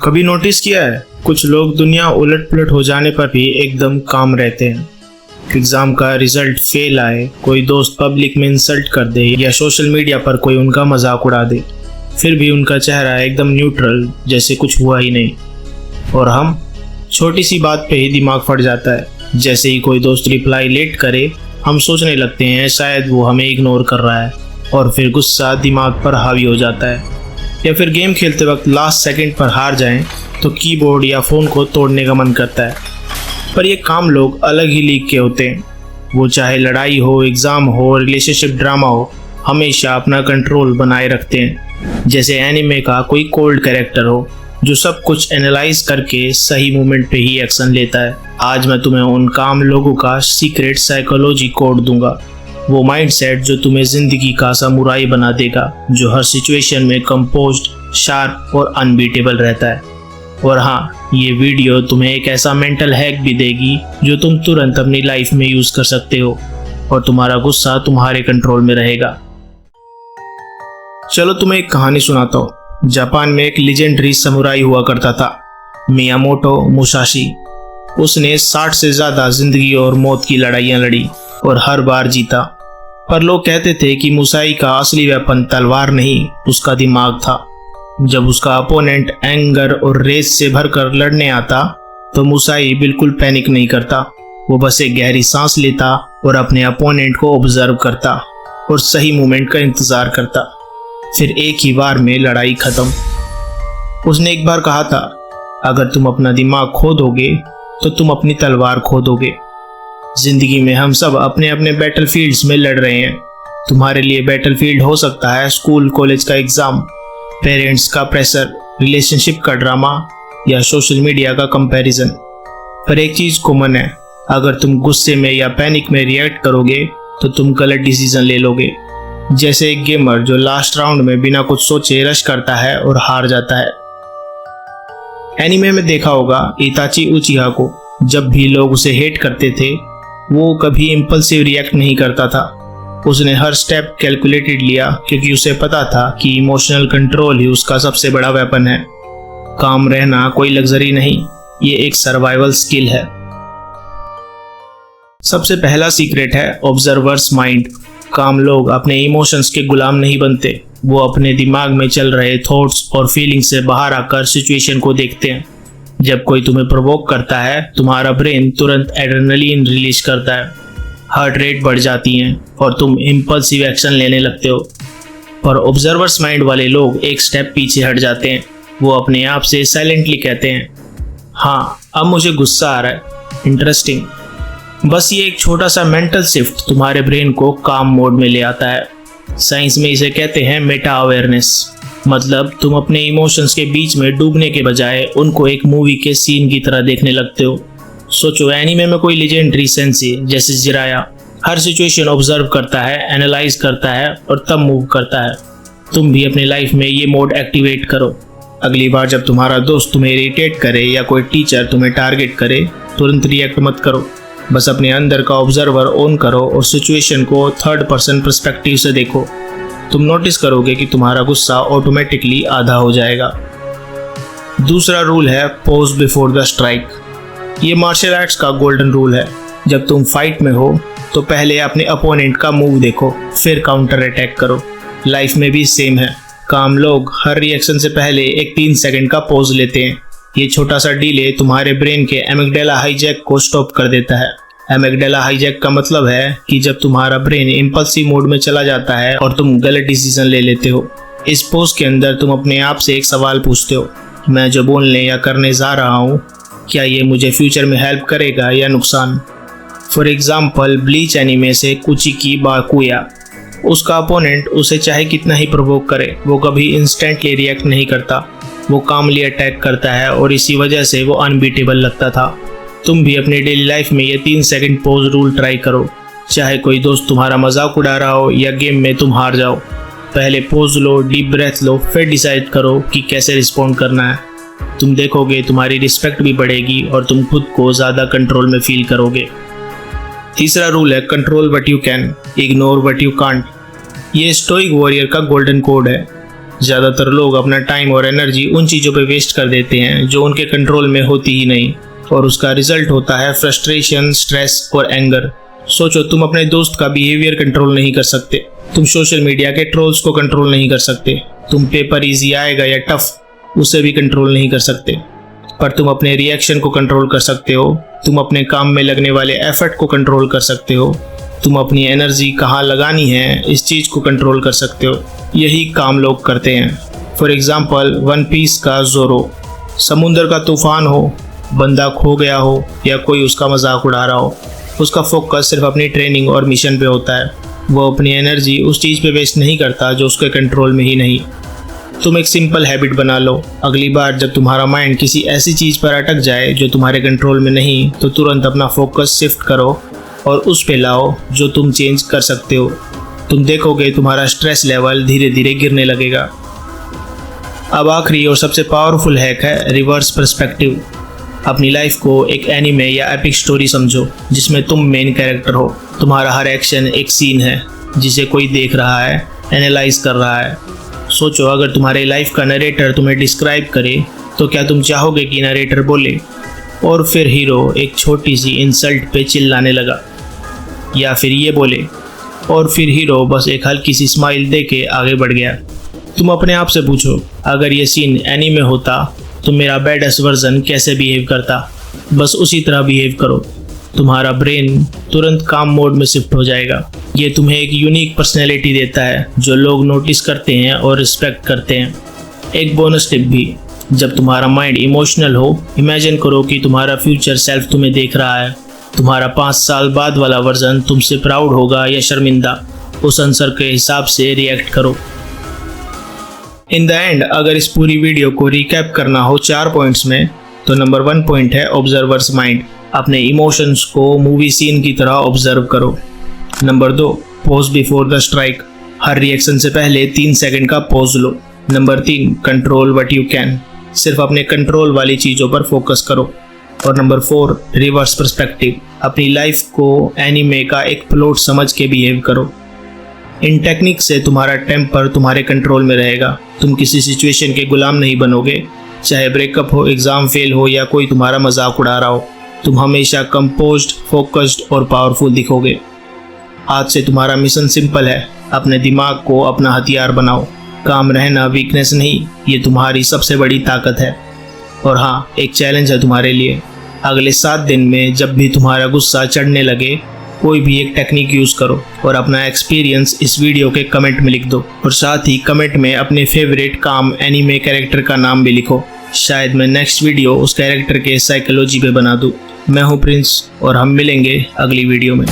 कभी नोटिस किया है कुछ लोग दुनिया उलट पुलट हो जाने पर भी एकदम काम रहते हैं। एग्जाम का रिजल्ट फेल आए, कोई दोस्त पब्लिक में इंसल्ट कर दे या सोशल मीडिया पर कोई उनका मजाक उड़ा दे, फिर भी उनका चेहरा एकदम न्यूट्रल, जैसे कुछ हुआ ही नहीं। और हम छोटी सी बात पे ही दिमाग फट जाता है। जैसे ही कोई दोस्त रिप्लाई लेट करे, हम सोचने लगते हैं शायद वो हमें इग्नोर कर रहा है, और फिर गुस्सा दिमाग पर हावी हो जाता है। या फिर गेम खेलते वक्त लास्ट सेकंड पर हार जाएं तो कीबोर्ड या फ़ोन को तोड़ने का मन करता है। पर ये काम लोग अलग ही लीग के होते हैं। वो चाहे लड़ाई हो, एग्ज़ाम हो, रिलेशनशिप ड्रामा हो, हमेशा अपना कंट्रोल बनाए रखते हैं। जैसे एनिमे का कोई कोल्ड कैरेक्टर हो जो सब कुछ एनालाइज करके सही मोमेंट पे ही एक्शन लेता है। आज मैं तुम्हें उन काम लोगों का सीक्रेट साइकोलॉजी कोड दूंगा, वो माइंडसेट जो तुम्हें जिंदगी का समुराई बना देगा, जो हर सिचुएशन में कंपोज्ड, शार्प और अनबीटेबल रहता है। और हाँ, ये वीडियो तुम्हें एक ऐसा मेंटल हैक भी देगी जो तुम तुरंत अपनी लाइफ में यूज कर सकते हो, और तुम्हारा गुस्सा तुम्हारे कंट्रोल में रहेगा। चलो तुम्हें एक कहानी सुनाता हूँ। जापान में एक लेजेंडरी समुराई हुआ करता था, मियामोटो मुसाशी। उसने 60 से ज्यादा जिंदगी और मौत की लड़ाइयाँ लड़ी और हर बार जीता। पर लोग कहते थे कि मुसाई का असली वेपन तलवार नहीं, उसका दिमाग था। जब उसका अपोनेंट एंगर और रेस से भरकर लड़ने आता तो मुसाई बिल्कुल पैनिक नहीं करता। वो बस एक गहरी सांस लेता और अपने अपोनेंट को ऑब्जर्व करता और सही मोमेंट का इंतजार करता। फिर एक ही बार में लड़ाई खत्म। उसने एक बार कहा था, अगर तुम अपना दिमाग खो दोगे तो तुम अपनी तलवार खो दोगे। जिंदगी में हम सब अपने अपने बैटलफील्ड्स में लड़ रहे हैं। तुम्हारे लिए बैटलफील्ड हो सकता है स्कूल कॉलेज का एग्जाम, पेरेंट्स का प्रेशर, रिलेशनशिप का ड्रामा या सोशल मीडिया का कंपैरिजन। पर एक चीज कॉमन है, अगर तुम गुस्से में या पैनिक में रिएक्ट करोगे तो तुम गलत डिसीजन ले लोगे। जैसे एक गेमर जो लास्ट राउंड में बिना कुछ सोचे रश करता है और हार जाता है। एनीमे में देखा होगा इताची उचिहा को, जब भी लोग उसे हेट करते थे वो कभी इम्पल्सिव रिएक्ट नहीं करता था। उसने हर स्टेप कैलकुलेटेड लिया, क्योंकि उसे पता था कि इमोशनल कंट्रोल ही उसका सबसे बड़ा वेपन है। काम रहना कोई लग्जरी नहीं, ये एक सर्वाइवल स्किल है। सबसे पहला सीक्रेट है ऑब्जर्वर्स माइंड। काम लोग अपने इमोशंस के गुलाम नहीं बनते, वो अपने दिमाग में चल रहे थॉट्स और फीलिंग से बाहर आकर सिचुएशन को देखते हैं। जब कोई तुम्हें प्रोवोक करता है, तुम्हारा ब्रेन तुरंत एड्रेनलिन रिलीज करता है, हार्ट रेट बढ़ जाती है और तुम इम्पल्सिव एक्शन लेने लगते हो। पर ऑब्जर्वर्स माइंड वाले लोग एक स्टेप पीछे हट जाते हैं। वो अपने आप से साइलेंटली कहते हैं, हाँ अब मुझे गुस्सा आ रहा है, इंटरेस्टिंग। बस ये एक छोटा सा मेंटल शिफ्ट तुम्हारे ब्रेन को काम मोड में ले आता है। साइंस में इसे कहते हैं मेटा अवेयरनेस। मतलब तुम अपने इमोशंस के बीच में डूबने के बजाय उनको एक मूवी के सीन की तरह देखने लगते हो। सोचो, एनीमे में कोई लेजेंडरी सेंसी जैसे जिराया हर सिचुएशन ऑब्जर्व करता है, एनालाइज करता है और तब मूव करता है। तुम भी अपनी लाइफ में ये मोड एक्टिवेट करो। अगली बार जब तुम्हारा दोस्त तुम्हें इरिटेट करे या कोई टीचर तुम्हें टारगेट करे, तुरंत रिएक्ट मत करो। बस अपने अंदर का ऑब्जर्वर ऑन करो और सिचुएशन को थर्ड पर्सन पर्सपेक्टिव से देखो। तुम नोटिस करोगे कि तुम्हारा गुस्सा ऑटोमेटिकली आधा हो जाएगा। दूसरा रूल है पॉज बिफोर द स्ट्राइक। ये मार्शल आर्ट्स का गोल्डन रूल है। जब तुम फाइट में हो तो पहले अपने अपोनेंट का मूव देखो, फिर काउंटर अटैक करो। लाइफ में भी सेम है। काम लोग हर रिएक्शन से पहले एक 3 सेकंड का पॉज लेते हैं। ये छोटा सा डिले तुम्हारे ब्रेन के एमिगडाला हाईजैक को स्टॉप कर देता है। एमिगडाला हाईजैक का मतलब है कि जब तुम्हारा ब्रेन इम्पल्सिव मोड में चला जाता है और तुम गलत डिसीजन ले लेते हो। इस पॉज के अंदर तुम अपने आप से एक सवाल पूछते हो, मैं जो बोलने या करने जा रहा हूँ क्या ये मुझे फ्यूचर में हेल्प करेगा या नुकसान। फॉर एग्जाम्पल, ब्लीच एनीमे से कुचिकी बाकुया, उसका अपोनेंट उसे चाहे कितना ही प्रोवोक करे, वो कभी इंस्टेंटली रिएक्ट नहीं करता। वो कामली अटैक करता है और इसी वजह से वो अनबीटेबल लगता था। तुम भी अपनी डेली लाइफ में ये 3 सेकंड पॉज रूल ट्राई करो। चाहे कोई दोस्त तुम्हारा मजाक उड़ा रहा हो या गेम में तुम हार जाओ, पहले पॉज लो, डीप ब्रेथ लो, फिर डिसाइड करो कि कैसे रिस्पॉन्ड करना है। तुम देखोगे तुम्हारी रिस्पेक्ट भी बढ़ेगी और तुम खुद को ज़्यादा कंट्रोल में फील करोगे। तीसरा रूल है control what you can, ignore what you can't. ये स्टोइक वॉरियर का गोल्डन कोड है। ज़्यादातर लोग अपना टाइम और एनर्जी उन चीज़ों पे वेस्ट कर देते हैं जो उनके कंट्रोल में होती ही नहीं, और उसका रिजल्ट होता है फ्रस्ट्रेशन, स्ट्रेस और एंगर। सोचो, तुम अपने दोस्त का बिहेवियर कंट्रोल नहीं कर सकते, तुम सोशल मीडिया के ट्रोल्स को कंट्रोल नहीं कर सकते, तुम पेपर इजी आएगा या टफ उसे भी कंट्रोल नहीं कर सकते, पर तुम अपने रिएक्शन को कंट्रोल कर सकते हो, तुम अपने काम में लगने वाले एफर्ट को कंट्रोल कर सकते हो, तुम अपनी एनर्जी कहाँ लगानी है इस चीज़ को कंट्रोल कर सकते हो। यही काम लोग करते हैं। फॉर एग्जाम्पल, वन पीस का ज़ोरो। समुंदर का तूफान हो, बंदा खो गया हो या कोई उसका मजाक उड़ा रहा हो, उसका फोकस सिर्फ अपनी ट्रेनिंग और मिशन पे होता है। वो अपनी एनर्जी उस चीज़ पे वेस्ट नहीं करता जो उसके कंट्रोल में ही नहीं। तुम एक सिंपल हैबिट बना लो, अगली बार जब तुम्हारा माइंड किसी ऐसी चीज़ पर अटक जाए जो तुम्हारे कंट्रोल में नहीं, तो तुरंत अपना फोकस शिफ्ट करो और उस पे लाओ जो तुम चेंज कर सकते हो। तुम देखोगे तुम्हारा स्ट्रेस लेवल धीरे धीरे गिरने लगेगा। अब आखिरी और सबसे पावरफुल हैक है रिवर्स पर्सपेक्टिव। अपनी लाइफ को एक एनिमे या एपिक स्टोरी समझो जिसमें तुम मेन कैरेक्टर हो। तुम्हारा हर एक्शन एक सीन है जिसे कोई देख रहा है, एनालाइज कर रहा है। सोचो, अगर तुम्हारे लाइफ का नरेटर तुम्हें डिस्क्राइब करे तो क्या तुम चाहोगे कि नरेटर बोले और फिर हीरो एक छोटी सी इंसल्ट पे चिल्लाने लगा, या फिर ये बोले और फिर हीरो बस एक हल्की सी स्माइल दे के आगे बढ़ गया। तुम अपने आप से पूछो, अगर ये सीन एनीमे होता तो मेरा बैडेस्ट वर्जन कैसे बिहेव करता? बस उसी तरह बिहेव करो। तुम्हारा ब्रेन तुरंत काम मोड में शिफ्ट हो जाएगा। ये तुम्हें एक यूनिक पर्सनैलिटी देता है जो लोग नोटिस करते हैं और रिस्पेक्ट करते हैं। एक बोनस टिप भी, जब तुम्हारा माइंड इमोशनल हो, इमेजिन करो कि तुम्हारा फ्यूचर सेल्फ तुम्हें देख रहा है। तुम्हारा 5 साल बाद वाला वर्जन तुमसे प्राउड होगा या शर्मिंदा, उस आंसर के हिसाब से रिएक्ट करो। इन द एंड, अगर इस पूरी वीडियो को रिकैप करना हो 4 पॉइंट्स में, तो नंबर 1 पॉइंट है ऑब्जर्वर्स माइंड। अपने इमोशंस को मूवी सीन की तरह ऑब्जर्व करो। Number 2, pause before the strike. Her reaction से पहले 3 सेकंड का pause low. Number 3, control what you can. सिर्फ अपने कंट्रोल वाली चीज़ों पर फोकस करो। और नंबर 4, रिवर्स पर्सपेक्टिव। अपनी लाइफ को एनीमे का एक प्लॉट समझ के बिहेव करो। इन टेक्निक से तुम्हारा टेम्पर तुम्हारे कंट्रोल में रहेगा। तुम किसी सिचुएशन के गुलाम नहीं बनोगे, चाहे ब्रेकअप हो, एग्जाम फेल हो या कोई तुम्हारा मजाक उड़ा रहा हो। तुम हमेशा कंपोज्ड, फोकस्ड और पावरफुल दिखोगे। आज से तुम्हारा मिशन सिंपल है, अपने दिमाग को अपना हथियार बनाओ। काम रहना वीकनेस नहीं, ये तुम्हारी सबसे बड़ी ताकत है। और हाँ, एक चैलेंज है तुम्हारे लिए। अगले 7 दिन में जब भी तुम्हारा गुस्सा चढ़ने लगे, कोई भी एक टेक्निक यूज़ करो और अपना एक्सपीरियंस इस वीडियो के कमेंट में लिख दो। और साथ ही कमेंट में अपने फेवरेट काम एनीमे कैरेक्टर का नाम भी लिखो। शायद मैं नेक्स्ट वीडियो उस कैरेक्टर के साइकोलॉजी पे बना दूँ। मैं हूँ प्रिंस और हम मिलेंगे अगली वीडियो में।